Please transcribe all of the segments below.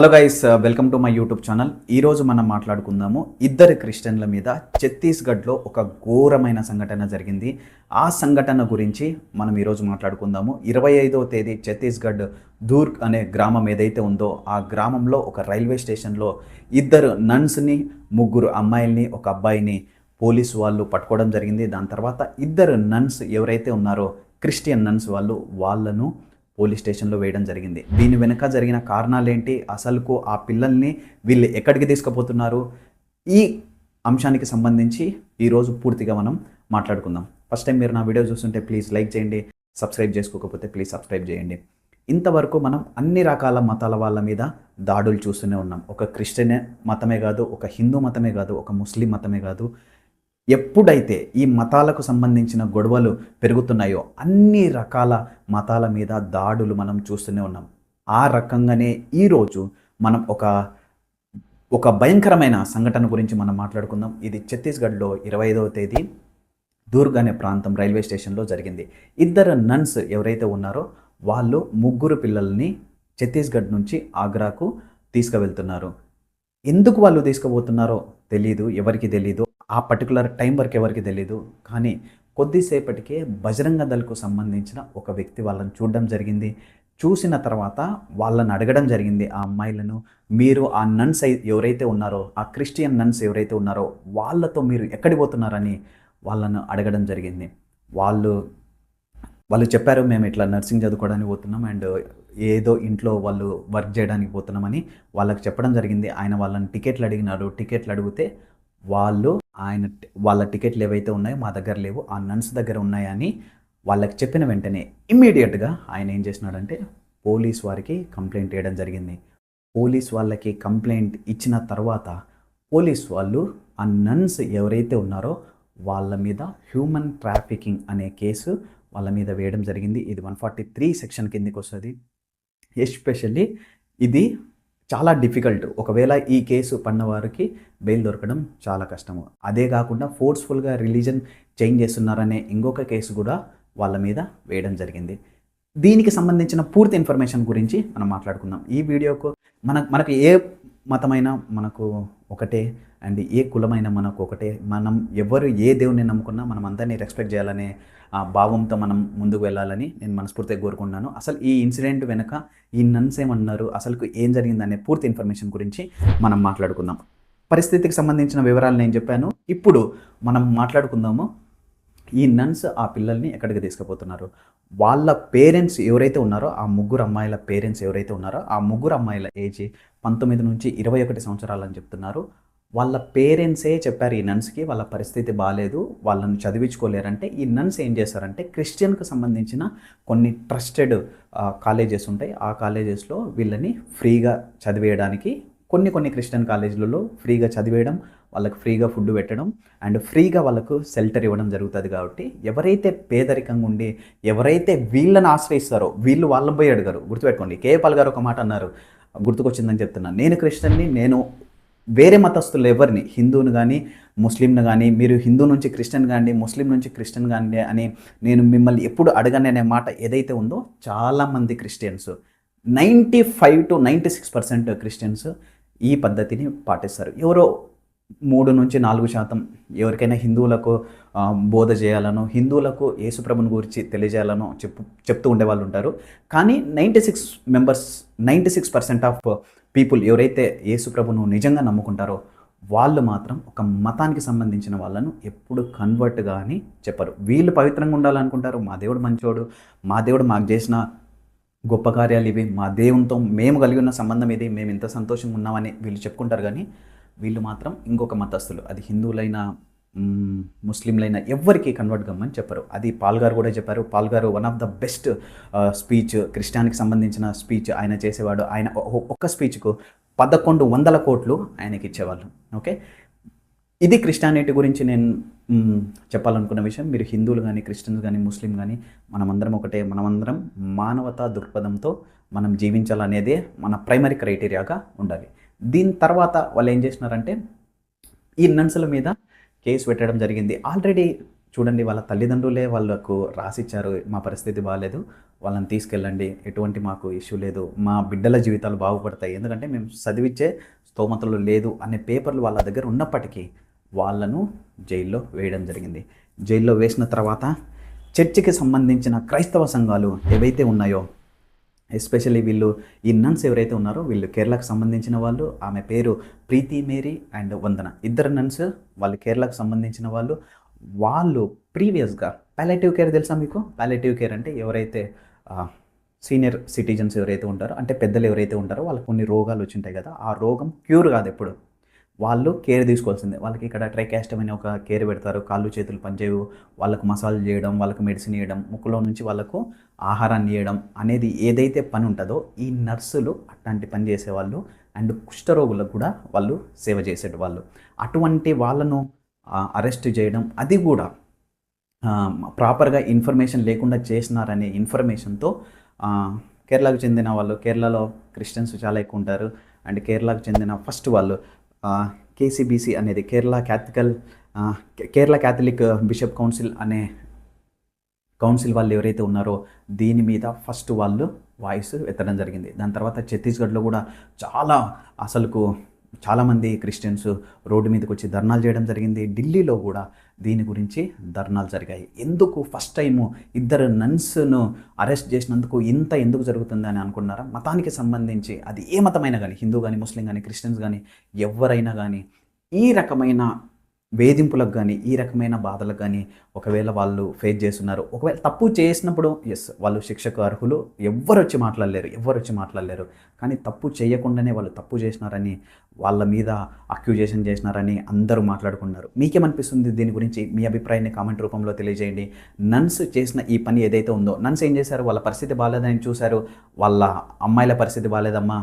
Hello guys, welcome to my YouTube channel. ఈరోజు మనం మాట్లాడుకుందాము ఇద్దరు క్రిస్టియన్ల మీద ఛత్తీస్గఢ్లో ఒక ఘోరమైన సంఘటన జరిగింది. ఆ సంఘటన గురించి మనం ఈరోజు మాట్లాడుకుందాము. 25వ తేదీ ఛత్తీస్గఢ్ దూర్గ్ అనే గ్రామం ఏదైతే ఉందో ఆ గ్రామంలో ఒక రైల్వే స్టేషన్లో ఇద్దరు నన్స్ని, ముగ్గురు అమ్మాయిల్ని, ఒక అబ్బాయిని పోలీసు వాళ్ళు పట్టుకోవడం జరిగింది. దాని తర్వాత ఇద్దరు నన్స్ ఎవరైతే ఉన్నారో క్రిస్టియన్ నన్స్ వాళ్ళను పోలీస్ స్టేషన్లో వేయడం జరిగింది. దీని వెనుక జరిగిన కారణాలు ఏంటి, అసలుకు ఆ పిల్లల్ని వీళ్ళు ఎక్కడికి తీసుకుపోతున్నారు, ఈ అంశానికి సంబంధించి ఈరోజు పూర్తిగా మనం మాట్లాడుకుందాం. ఫస్ట్ టైం మీరు నా వీడియో చూస్తుంటే ప్లీజ్ లైక్ చేయండి, సబ్స్క్రైబ్ చేసుకోకపోతే ప్లీజ్ సబ్స్క్రైబ్ చేయండి. ఇంతవరకు మనం అన్ని రకాల మతాల వాళ్ళ మీద దాడులు చూస్తూనే ఉన్నాం. ఒక క్రిస్టియన్ మతమే కాదు, ఒక హిందూ మతమే కాదు, ఒక ముస్లిం మతమే కాదు, ఎప్పుడైతే ఈ మతాలకు సంబంధించిన గొడవలు పెరుగుతున్నాయో అన్ని రకాల మతాల మీద దాడులు మనం చూస్తూనే ఉన్నాం. ఆ రకంగానే ఈరోజు మనం ఒక భయంకరమైన సంఘటన గురించి మనం మాట్లాడుకుందాం. ఇది ఛత్తీస్గఢ్లో 25వ తేదీ దూర్గ్ అనే ప్రాంతం రైల్వే స్టేషన్లో జరిగింది. ఇద్దరు నన్స్ ఎవరైతే ఉన్నారో వాళ్ళు ముగ్గురు పిల్లల్ని ఛత్తీస్గఢ్ నుంచి ఆగ్రాకు తీసుకువెళ్తున్నారు. ఎందుకు వాళ్ళు తీసుకుపోతున్నారో తెలీదు, ఎవరికి తెలీదు. ఆ పర్టికులర్ టైం వరకు ఎవరికి తెలీదు. కానీ కొద్దిసేపటికే బజరంగ దళకు సంబంధించిన ఒక వ్యక్తి వాళ్ళని చూడడం జరిగింది. చూసిన తర్వాత వాళ్ళని అడగడం జరిగింది, ఆ అమ్మాయిలను, మీరు ఆ నన్స్ ఎవరైతే ఉన్నారో, ఆ క్రిస్టియన్ నన్స్ ఎవరైతే ఉన్నారో వాళ్ళతో మీరు ఎక్కడికి పోతున్నారని వాళ్ళను అడగడం జరిగింది. వాళ్ళు చెప్పారు, మేము ఇట్లా నర్సింగ్ చదువుకోవడానికి పోతున్నాం అండ్ ఏదో ఇంట్లో వాళ్ళు వర్క్ చేయడానికి పోతున్నామని వాళ్ళకి చెప్పడం జరిగింది. ఆయన వాళ్ళని టికెట్లు అడిగినారు. టికెట్లు అడిగితే వాళ్ళ టికెట్లు ఏవైతే ఉన్నాయో మా దగ్గర లేవు, ఆ నన్స్ దగ్గర ఉన్నాయని వాళ్ళకి చెప్పిన వెంటనే ఇమ్మీడియట్గా ఆయన ఏం చేసినాడంటే పోలీస్ వారికి కంప్లైంట్ చేయడం జరిగింది. పోలీస్ వాళ్ళకి కంప్లైంట్ ఇచ్చిన తర్వాత పోలీస్ వాళ్ళు ఆ నన్స్ ఎవరైతే ఉన్నారో వాళ్ళ మీద హ్యూమన్ ట్రాఫికింగ్ అనే కేసు వాళ్ళ మీద వేయడం జరిగింది. ఇది 143 సెక్షన్ కిందకి వస్తుంది. ఎస్పెషల్లీ ఇది చాలా డిఫికల్ట్. ఒకవేళ ఈ కేసు పడిన వారికి బెయిల్ దొరకడం చాలా కష్టము. అదే కాకుండా ఫోర్స్ఫుల్గా రిలీజన్ చేంజ్ చేస్తున్నారనే ఇంకొక కేసు కూడా వాళ్ళ మీద వేయడం జరిగింది. దీనికి సంబంధించిన పూర్తి ఇన్ఫర్మేషన్ గురించి మనం మాట్లాడుకుందాం. ఈ వీడియోకు మనకు ఏ మతమైనా మనకు ఒకటే అండ్ ఏ కులమైన మనకు ఒకటే. మనం ఎవరు ఏ దేవుని నమ్ముకున్నా మనం అందరినీ రెస్పెక్ట్ చేయాలనే భావంతో మనం ముందుకు వెళ్ళాలని నేను మనస్ఫూర్తిగా కోరుకుంటున్నాను. అసలు ఈ ఇన్సిడెంట్ వెనుక ఈ నన్స్ ఏమన్నారు, అసలు ఏం జరిగిందనే పూర్తి ఇన్ఫర్మేషన్ గురించి మనం మాట్లాడుకుందాం. పరిస్థితికి సంబంధించిన వివరాలు నేను చెప్పాను. ఇప్పుడు మనం మాట్లాడుకుందాము ఈ నన్స్ ఆ పిల్లల్ని ఎక్కడికి తీసుకుపోతున్నారు. వాళ్ళ పేరెంట్స్ ఎవరైతే ఉన్నారో, ఆ ముగ్గురు అమ్మాయిల పేరెంట్స్ ఎవరైతే ఉన్నారో, ఆ ముగ్గురు అమ్మాయిల ఏజ్ 19 నుంచి 21 సంవత్సరాలు అని చెప్తున్నారు. వాళ్ళ పేరెంట్సే చెప్పారు ఈ నన్స్కి వాళ్ళ పరిస్థితి బాగాలేదు, వాళ్ళని చదివించుకోలేరంటే ఈ నన్స్ ఏం చేస్తారంటే క్రిస్టియన్కి సంబంధించిన కొన్ని ట్రస్టెడ్ కాలేజెస్ ఉంటాయి. ఆ కాలేజెస్లో వీళ్ళని ఫ్రీగా చదివేయడానికి కొన్ని క్రిస్టియన్ కాలేజీలలో ఫ్రీగా చదివేయడం, వాళ్ళకి ఫ్రీగా ఫుడ్ పెట్టడం అండ్ ఫ్రీగా వాళ్ళకు షెల్టర్ ఇవ్వడం జరుగుతుంది. కాబట్టి ఎవరైతే పేదరికంగా ఉండి ఎవరైతే వీళ్ళని ఆశ్రయిస్తారో వీళ్ళు వాళ్ళని పోయి అడగరు. గుర్తుపెట్టుకోండి, కేపాల్ గారు ఒక మాట అన్నారు, గుర్తుకొచ్చిందని చెప్తున్నాను. నేను క్రిస్టియన్ని, నేను వేరే మతస్థులు ఎవరిని, హిందూని కానీ ముస్లింను కానీ, మీరు హిందూ నుంచి క్రిస్టియన్ కానీ ముస్లిం నుంచి క్రిస్టియన్ కానీ అని నేను మిమ్మల్ని ఎప్పుడు అడగని అనే మాట ఏదైతే ఉందో చాలామంది క్రిస్టియన్స్ 95 to 96% క్రిస్టియన్స్ ఈ పద్ధతిని పాటిస్తారు. ఎవరో 3 నుంచి 4% ఎవరికైనా హిందువులకు బోధ చేయాలనో, హిందువులకు యేసుప్రభుని గురించి తెలియజేయాలనో చెప్తూ ఉండేవాళ్ళు ఉంటారు. కానీ 96% ఆఫ్ పీపుల్ ఎవరైతే యేసుప్రభును నిజంగా నమ్ముకుంటారో వాళ్ళు మాత్రం ఒక మతానికి సంబంధించిన వాళ్ళను ఎప్పుడు కన్వర్ట్ కానీ చెప్పరు. వీళ్ళు పవిత్రంగా ఉండాలనుకుంటారు, మా దేవుడు మంచోడు, మా దేవుడు మాకు చేసిన గొప్ప కార్యాలు ఇవి, మా దేవునితో మేము కలిగి ఉన్న సంబంధం ఇది, మేము ఇంత సంతోషంగా ఉన్నామని వీళ్ళు చెప్పుకుంటారు. కానీ వీళ్ళు మాత్రం ఇంకొక మతస్థులు, అది హిందువులైనా ముస్లింలైనా ఎవ్వరికి కన్వర్ట్ కమ్మని చెప్పరు. అది పాల్ గారు కూడా చెప్పారు. పాల్ గారు one of the best speech, క్రిస్టియానికి సంబంధించిన స్పీచ్ ఆయన చేసేవాడు. ఆయన ఒక్క స్పీచ్కు 1100 కోట్లు ఆయనకి ఇచ్చేవాళ్ళు. ఓకే, ఇది క్రిస్టియానిటీ గురించి నేను చెప్పాలనుకున్న విషయం. మీరు హిందువులు కానీ క్రిస్టియన్స్ కానీ ముస్లిం కానీ మనమందరం ఒకటే, మనమందరం మానవతా దృక్పథంతో మనం జీవించాలనేదే మన ప్రైమరీ క్రైటీరియాగా ఉండాలి. దీని తర్వాత వాళ్ళు ఏం చేసినారంటే ఈ నన్సుల మీద కేసు పెట్టడం జరిగింది. ఆల్రెడీ చూడండి వాళ్ళ తల్లిదండ్రులే వాళ్ళకు రాసిచ్చారు, మా పరిస్థితి బాగాలేదు, వాళ్ళని తీసుకెళ్ళండి, ఎటువంటి మాకు ఇష్యూ లేదు, మా బిడ్డల జీవితాలు బాగుపడతాయి, ఎందుకంటే మేము చదివించే స్తోమతలు లేదు అనే పేపర్లు వాళ్ళ దగ్గర ఉన్నప్పటికీ వాళ్ళను జైల్లో వేయడం జరిగింది. జైల్లో వేసిన తర్వాత చర్చికి సంబంధించిన క్రైస్తవ సంఘాలు ఏవైతే ఉన్నాయో, ఎస్పెషల్లీ వీళ్ళు ఈ నన్స్ ఎవరైతే ఉన్నారో వీళ్ళు కేరళకు సంబంధించిన వాళ్ళు, ఆమె పేరు ప్రీతి మేరీ అండ్ వందన, ఇద్దరు నన్స్ వాళ్ళు కేరళకు సంబంధించిన వాళ్ళు. వాళ్ళు ప్రీవియస్గా పాలియేటివ్ కేర్ తెలుసా మీకు? పాలియేటివ్ కేర్ అంటే ఎవరైతే సీనియర్ సిటిజన్స్ ఎవరైతే ఉంటారో, అంటే పెద్దలు ఎవరైతే ఉంటారో వాళ్ళకి కొన్ని రోగాలు వచ్చింటాయి కదా, ఆ రోగం క్యూర్ కాదు ఎప్పుడు, వాళ్ళు కేర్ తీసుకోవాల్సిందే. వాళ్ళకి ఇక్కడ ట్రైకాస్టమ్ అనే ఒక కేర్ పెడతారు, కాళ్ళు చేతులు పనిచేయవు, వాళ్ళకు మసాజ్ చేయడం, వాళ్ళకు మెడిసిన్ ఇవ్వడం, ముక్కులో నుంచి వాళ్ళకు ఆహారాన్ని ఇవ్వడం అనేది ఏదైతే పని ఉంటుందో ఈ నర్సులు అట్లాంటి పని చేసేవాళ్ళు. అండ్ కుష్ఠరోగులకు కూడా వాళ్ళు సేవ చేసేవాళ్ళు. అటువంటి వాళ్ళను అరెస్ట్ చేయడం, అది కూడా ప్రాపర్గా ఇన్ఫర్మేషన్ లేకుండా చేసినారనే ఇన్ఫర్మేషన్తో కేరళకు చెందిన వాళ్ళు, కేరళలో క్రిస్టియన్స్ చాలా ఎక్కువ ఉంటారు, అండ్ కేరళకు చెందిన ఫస్ట్ వాళ్ళు కేసీబీసీ అనేది కేరళ క్యాథలిక్ బిషప్ కౌన్సిల్ అనే కౌన్సిల్ వాళ్ళు ఎవరైతే ఉన్నారో దీని మీద ఫస్ట్ వాళ్ళు వాయిస్ ఎత్తడం జరిగింది. దాని తర్వాత ఛత్తీస్గఢ్లో కూడా చాలామంది క్రిస్టియన్స్ రోడ్డు మీదకి వచ్చి ధర్నాలు చేయడం జరిగింది. ఢిల్లీలో కూడా దీని గురించి ధర్నాలు జరిగాయి. ఎందుకు ఫస్ట్ టైము ఇద్దరు నన్స్ను అరెస్ట్ చేసినందుకు ఇంత ఎందుకు జరుగుతుందని అనుకున్నారా? మతానికి సంబంధించి అది ఏ మతమైనా కానీ, హిందూ కానీ, ముస్లిం కానీ, క్రిస్టియన్స్ కానీ, ఎవరైనా కానీ ఈ రకమైన వేధింపులకు కానీ, ఈ రకమైన బాధలకు కానీ ఒకవేళ వాళ్ళు ఫేస్ చేస్తున్నారు, ఒకవేళ తప్పు చేసినప్పుడు వాళ్ళు శిక్షకు అర్హులు, ఎవ్వరు వచ్చి మాట్లాడలేరు. కానీ తప్పు చేయకుండానే వాళ్ళు తప్పు చేసినారని, వాళ్ళ మీద అక్యూజేషన్ చేసినారని అందరూ మాట్లాడుకున్నారు. మీకేమనిపిస్తుంది దీని గురించి? మీ అభిప్రాయాన్ని కామెంట్ రూపంలో తెలియజేయండి. నన్స్ చేసిన ఈ పని ఏదైతే ఉందో, నన్స్ ఏం చేశారు? వాళ్ళ పరిస్థితి బాగాలేదని చూశారు, వాళ్ళ అమ్మాయిల పరిస్థితి బాగాలేదమ్మా,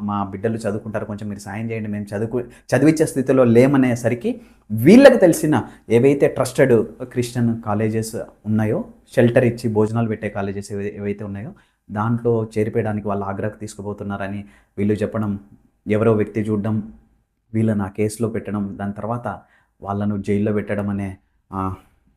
మా బిడ్డలు చదువుకుంటారు, కొంచెం మీరు సాయం చేయండి, మేము చదివించే స్థితిలో లేమనేసరికి వీళ్ళకి తెలిసిన ఏవైతే ట్రస్టెడ్ క్రిస్టియన్ కాలేజెస్ ఉన్నాయో, షెల్టర్ ఇచ్చి భోజనాలు పెట్టే కాలేజెస్ ఏవైతే ఉన్నాయో దాంట్లో చేరిపోయడానికి వాళ్ళ ఆగ్రహకు తీసుకుపోతున్నారని వీళ్ళు చెప్పడం, ఎవరో వ్యక్తి చూడడం, వీళ్ళని ఆ కేసులో పెట్టడం, దాని తర్వాత వాళ్ళను జైల్లో పెట్టడం అనే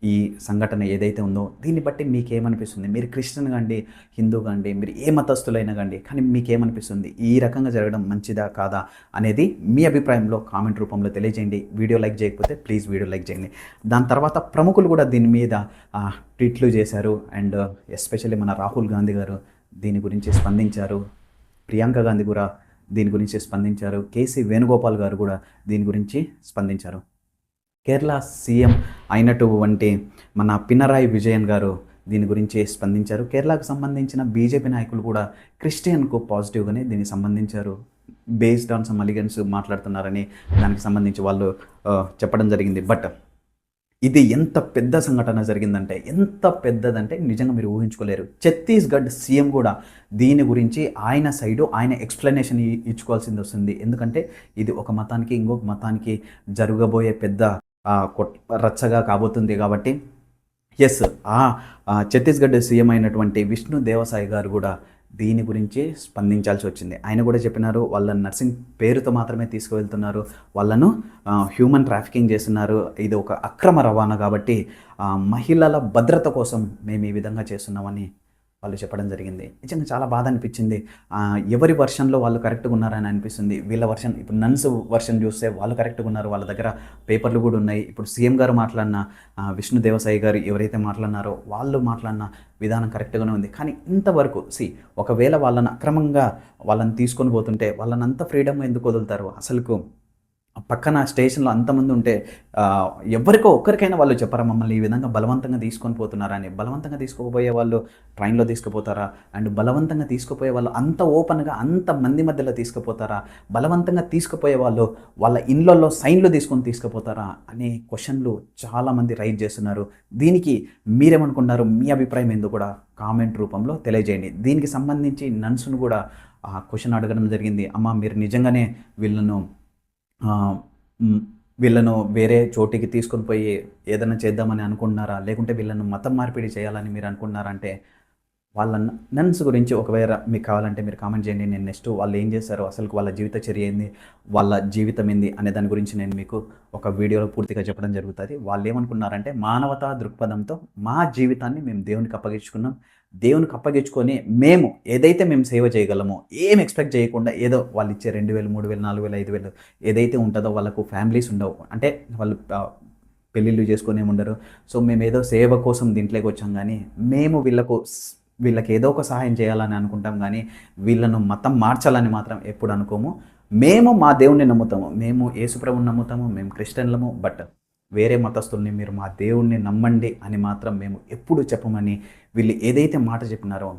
ఈ సంఘటన ఏదైతే ఉందో దీన్ని బట్టి మీకేమనిపిస్తుంది? మీరు క్రిస్టియన్ కాండి, హిందూ కాండి, మీరు ఏ మతస్థులైనా కాండి, కానీ మీకేమనిపిస్తుంది? ఈ రకంగా జరగడం మంచిదా కాదా అనేది మీ అభిప్రాయంలో కామెంట్ రూపంలో తెలియజేయండి. వీడియో లైక్ చేయకపోతే ప్లీజ్ వీడియో లైక్ చేయండి. దాని తర్వాత ప్రముఖులు కూడా దీని మీద ట్వీట్లు చేశారు. అండ్ ఎస్పెషల్లీ మన రాహుల్ గాంధీ గారు దీని గురించి స్పందించారు, ప్రియాంక గాంధీ కూడా దీని గురించి స్పందించారు, కేసీ వేణుగోపాల్ గారు కూడా దీని గురించి స్పందించారు. కేరళ సీఎం అయినటువంటి మన పినరాయి విజయన్ గారు దీని గురించి స్పందించారు. కేరళకు సంబంధించిన బీజేపీ నాయకులు కూడా క్రిస్టియన్కు పాజిటివ్గానే దీనికి సంబంధించారు. బేస్డ్ ఆన్ సమ్ అలిగెన్స్ మాట్లాడుతున్నారని దానికి సంబంధించి వాళ్ళు చెప్పడం జరిగింది. బట్ ఇది ఎంత పెద్ద సంఘటన జరిగిందంటే, ఎంత పెద్దదంటే నిజంగా మీరు ఊహించుకోలేరు. ఛత్తీస్గఢ్ సీఎం కూడా దీని గురించి ఆయన ఎక్స్ప్లెనేషన్ ఇచ్చుకోవాల్సింది వస్తుంది. ఎందుకంటే ఇది ఒక మతానికి ఇంకొక మతానికి జరగబోయే పెద్ద రచ్చగా కాబోతుంది కాబట్టి ఛత్తీస్గఢ్ సీఎం అయినటువంటి విష్ణు దేవసాయి గారు కూడా దీని గురించి స్పందించాల్సి వచ్చింది. ఆయన కూడా చెప్పినారు, వాళ్ళ నర్సింగ్ పేరుతో మాత్రమే తీసుకువెళ్తున్నారు, వాళ్ళను హ్యూమన్ ట్రాఫికింగ్ చేస్తున్నారు, ఇది ఒక అక్రమ రవాణా కాబట్టి మహిళల భద్రత కోసం మేము ఈ విధంగా చేస్తున్నామని వాళ్ళు చెప్పడం జరిగింది. నిజంగా చాలా బాధ అనిపించింది. ఎవరి వర్షన్లో వాళ్ళు కరెక్ట్గా ఉన్నారని అనిపిస్తుంది. వీళ్ళ వర్షన్, ఇప్పుడు నన్స్ వర్షన్ చూస్తే వాళ్ళు కరెక్ట్గా ఉన్నారు, వాళ్ళ దగ్గర పేపర్లు కూడా ఉన్నాయి. ఇప్పుడు సీఎం గారు మాట్లాడిన, విష్ణు దేవసాయి గారు ఎవరైతే మాట్లాడినారో వాళ్ళు మాట్లాడిన విధానం కరెక్ట్గానే ఉంది. కానీ ఇంతవరకు ఒకవేళ వాళ్ళని అక్రమంగా వాళ్ళని తీసుకొని పోతుంటే వాళ్ళని అంత ఫ్రీడమ్ ఎందుకు వదులుతారు? అసలుకు పక్కన స్టేషన్లో అంతమంది ఉంటే ఎవరికో ఒక్కరికైనా వాళ్ళు చెప్పారా మమ్మల్ని ఈ విధంగా బలవంతంగా తీసుకొని పోతున్నారా అని? బలవంతంగా తీసుకుపోయే వాళ్ళు ట్రైన్లో తీసుకుపోతారా? అండ్ బలవంతంగా తీసుకుపోయే వాళ్ళు అంత ఓపెన్గా అంత మంది మధ్యలో తీసుకుపోతారా? బలవంతంగా తీసుకుపోయే వాళ్ళు వాళ్ళ ఇళ్ళల్లో సైన్లు తీసుకొని తీసుకుపోతారా అనే క్వశ్చన్లు చాలామంది రైజ్ చేస్తున్నారు. దీనికి మీరేమనుకున్నారు? మీ అభిప్రాయం ఏందో కూడా కామెంట్ రూపంలో తెలియజేయండి. దీనికి సంబంధించి నన్స్ను కూడా క్వశ్చన్ అడగడం జరిగింది. అమ్మ, మీరు నిజంగానే వీళ్ళను వేరే చోటికి తీసుకొని పోయి ఏదైనా చేద్దామని అనుకుంటున్నారా, లేకుంటే వీళ్ళను మతం మార్పిడి చేయాలని మీరు అనుకుంటున్నారా అంటే వాళ్ళ నన్స్ గురించి ఒకవేళ మీకు కావాలంటే మీరు కామెంట్ చేయండి. నేను నెక్స్ట్ వాళ్ళు ఏం చేశారో, అసలు వాళ్ళ జీవిత చర్య ఏంది, వాళ్ళ జీవితం ఏంది అనే దాని గురించి నేను మీకు ఒక వీడియోలో పూర్తిగా చెప్పడం జరుగుతుంది. వాళ్ళు ఏమనుకున్నారంటే మానవతా దృక్పథంతో మా జీవితాన్ని మేము దేవునికి అప్పగించుకున్నాం. దేవునికి అప్పగించుకొని మేము ఏదైతే మేము సేవ చేయగలమో ఏం ఎక్స్పెక్ట్ చేయకుండా ఏదో వాళ్ళు ఇచ్చే 2000, 3000, 4000, 5000 ఏదైతే ఉంటుందో వాళ్ళకు ఫ్యామిలీస్ ఉండవు. అంటే వాళ్ళు పెళ్ళిళ్ళు చేసుకొని ఉండరు. సో మేము ఏదో సేవ కోసం దీంట్లోకి వచ్చాం, కానీ మేము వీళ్ళకి ఏదో ఒక సహాయం చేయాలని అనుకుంటాం, కానీ వీళ్ళను మతం మార్చాలని మాత్రం ఎప్పుడు అనుకోము. మేము మా దేవుణ్ణి నమ్ముతాము, మేము యేసుప్రభుని నమ్ముతాము, మేము క్రిస్టియన్లము. బట్ వేరే మతస్థుల్ని మీరు మా దేవుణ్ణి నమ్మండి అని మాత్రం మేము ఎప్పుడు చెప్పమని వీళ్ళు ఏదైతే మాట చెప్పినారో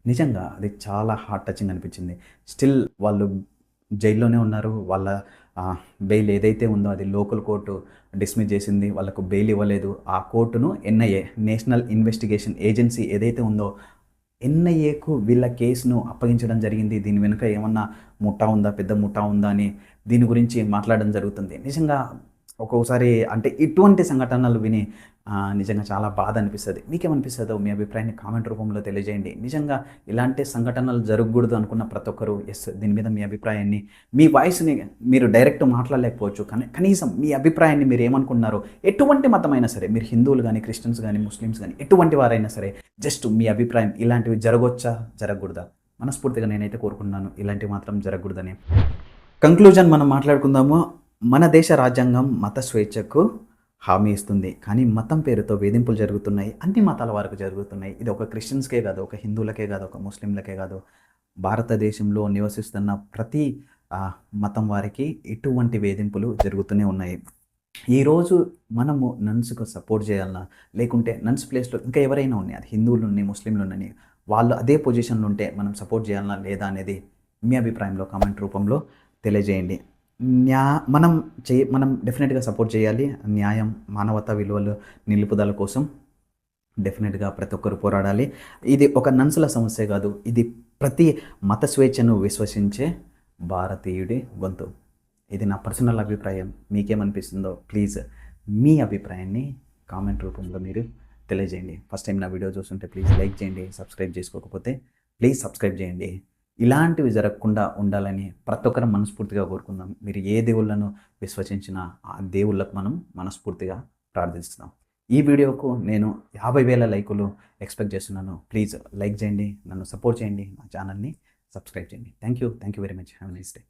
నిజంగా అది చాలా హార్ట్ టచింగ్ అనిపించింది. స్టిల్ వాళ్ళు జైల్లోనే ఉన్నారు. వాళ్ళ బెయిల్ ఏదైతే ఉందో అది లోకల్ కోర్టు డిస్మిస్ చేసింది, వాళ్ళకు బెయిల్ ఇవ్వలేదు. ఆ కోర్టును ఎన్ఐఏ, నేషనల్ ఇన్వెస్టిగేషన్ ఏజెన్సీ ఏదైతే ఉందో ఎన్ఐఏకు వీళ్ళ కేసును అప్పగించడం జరిగింది. దీని వెనుక ఏమన్నా ముఠా ఉందా, పెద్ద ముఠా ఉందా అని దీని గురించి మాట్లాడడం జరుగుతుంది. నిజంగా ఒక్కొక్కసారి అంటే ఇటువంటి సంఘటనలు విని నిజంగా చాలా బాధ అనిపిస్తుంది. మీకేమనిపిస్తుందో మీ అభిప్రాయాన్ని కామెంట్ రూపంలో తెలియజేయండి. నిజంగా ఇలాంటి సంఘటనలు జరగకూడదు అనుకున్న ప్రతి ఒక్కరు దీని మీద మీ అభిప్రాయాన్ని, మీ వాయిస్ని మీరు డైరెక్ట్ మాట్లాడలేకపోవచ్చు, కానీ కనీసం మీ అభిప్రాయాన్ని మీరు ఏమనుకున్నారో, ఎటువంటి మతమైనా సరే, మీరు హిందువులు కానీ, క్రిస్టియన్స్ కానీ, ముస్లిమ్స్ కానీ, ఎటువంటి వారైనా సరే, జస్ట్ మీ అభిప్రాయం, ఇలాంటివి జరగవచ్చా, జరగకూడదా? మనస్ఫూర్తిగా నేనైతే కోరుకున్నాను ఇలాంటివి మాత్రం జరగకూడదని. కంక్లూజన్ మనం మాట్లాడుకుందాము. మన దేశ రాజ్యాంగం మత స్వేచ్ఛకు హామీ ఇస్తుంది, కానీ మతం పేరుతో వేధింపులు జరుగుతున్నాయి. అన్ని మతాల వారికి జరుగుతున్నాయి. ఇది ఒక క్రిస్టియన్స్కే కాదు, ఒక హిందువులకే కాదు, ఒక ముస్లింలకే కాదు, భారతదేశంలో నివసిస్తున్న ప్రతి మతం వారికి ఇటువంటి వేధింపులు జరుగుతూనే ఉన్నాయి. ఈరోజు మనము నన్స్కు సపోర్ట్ చేయాలన్నా, లేకుంటే నన్స్ ప్లేస్లో ఇంకా ఎవరైనా ఉన్నాయి, అది హిందువులు ఉన్నాయి, ముస్లింలు ఉన్నాయి, వాళ్ళు అదే పొజిషన్లో ఉంటే మనం సపోర్ట్ చేయాలన్నా లేదా అనేది మీ అభిప్రాయంలో కామెంట్ రూపంలో తెలియజేయండి. మనం డెఫినెట్గా సపోర్ట్ చేయాలి. న్యాయం, మానవతా విలువలు నిలుపుదల కోసం డెఫినెట్గా ప్రతి ఒక్కరు పోరాడాలి. ఇది ఒక నన్సుల సమస్య కాదు, ఇది ప్రతి మత స్వేచ్ఛను విశ్వసించే భారతీయుడి గొంతు. ఇది నా పర్సనల్ అభిప్రాయం. మీకేమనిపిస్తుందో ప్లీజ్ మీ అభిప్రాయాన్ని కామెంట్ రూపంలో మీరు తెలియజేయండి. ఫస్ట్ టైం నా వీడియో చూస్తుంటే ప్లీజ్ లైక్ చేయండి. సబ్స్క్రైబ్ చేసుకోకపోతే ప్లీజ్ సబ్స్క్రైబ్ చేయండి. ఇలాంటివి జరగకుండా ఉండాలని ప్రతి ఒక్కరం మనస్ఫూర్తిగా కోరుకుందాం. మీరు ఏ దేవుళ్ళను విశ్వసించినా ఆ దేవుళ్ళకు మనం మనస్ఫూర్తిగా ప్రార్థిస్తున్నాం. ఈ వీడియోకు నేను 50,000 లైకులు ఎక్స్పెక్ట్ చేస్తున్నాను. ప్లీజ్ లైక్ చేయండి, నన్ను సపోర్ట్ చేయండి, నా ఛానల్ని సబ్స్క్రైబ్ చేయండి. Thank you very much. Have a nice day.